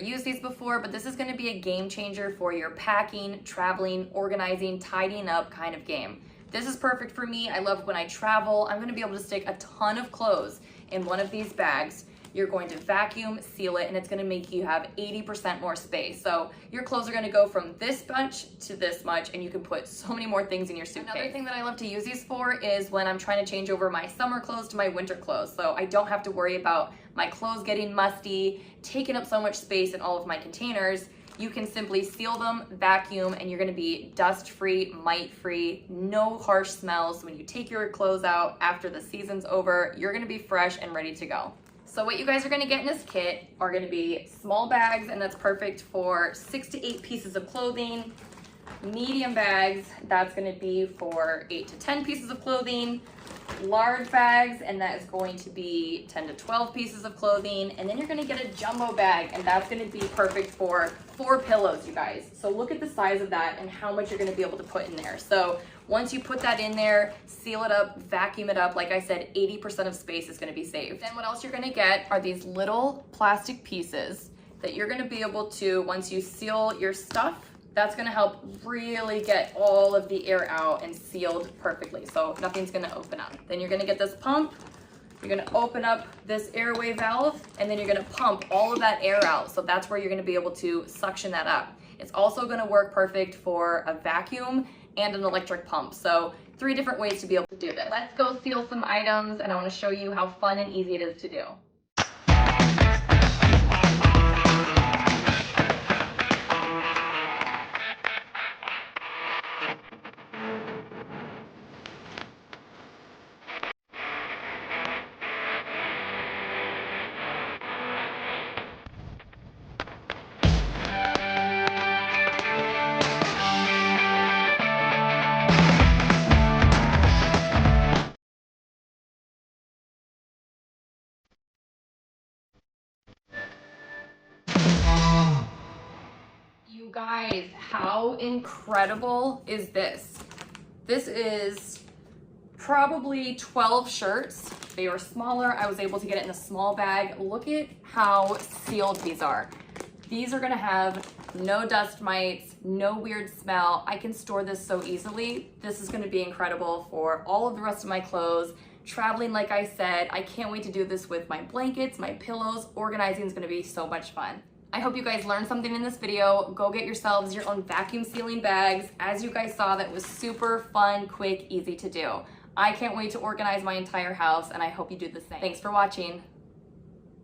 Used these before, but this is going to be a game changer for your packing, traveling, organizing, tidying up kind of game. This is perfect for me. I love when I travel. I'm going to be able to stick a ton of clothes in one of these bags. You're going to vacuum, seal it, and it's going to make you have 80% more space. So your clothes are going to go from this much to this much, and you can put so many more things in your suitcase. Another thing that I love to use these for is when I'm trying to change over my summer clothes to my winter clothes. So I don't have to worry about my clothes getting musty, taking up so much space in all of my containers. You can simply seal them, vacuum, and you're gonna be dust-free, mite-free, no harsh smells. When you take your clothes out after the season's over, you're gonna be fresh and ready to go. So what you guys are gonna get in this kit are gonna be small bags, and that's perfect for 6 to 8 pieces of clothing. Medium bags, that's gonna be for 8 to 10 pieces of clothing. Large bags, and that is going to be 10 to 12 pieces of clothing. And then you're gonna get a jumbo bag, and that's gonna be perfect for 4 pillows, you guys. So look at the size of that and how much you're gonna be able to put in there. So once you put that in there, seal it up, vacuum it up, like I said, 80% of space is gonna be saved. Then what else you're gonna get are these little plastic pieces that you're gonna be able to, once you seal your stuff, that's gonna help really get all of the air out and sealed perfectly. So nothing's gonna open up. Then you're gonna get this pump. You're gonna open up this airway valve, and then you're gonna pump all of that air out. So that's where you're gonna be able to suction that up. It's also gonna work perfect for a vacuum and an electric pump. So 3 different ways to be able to do this. Let's go seal some items, and I wanna show you how fun and easy it is to do. You guys, how incredible is this? This is probably 12 shirts. They are smaller. I was able to get it in a small bag. Look at how sealed these are. These are gonna have no dust mites, no weird smell. I can store this so easily. This is gonna be incredible for all of the rest of my clothes. Traveling, like I said, I can't wait to do this with my blankets, my pillows. Organizing is gonna be so much fun. I hope you guys learned something in this video. Go get yourselves your own vacuum sealing bags. As you guys saw, that was super fun, quick, easy to do. I can't wait to organize my entire house, and I hope you do the same. Thanks for watching.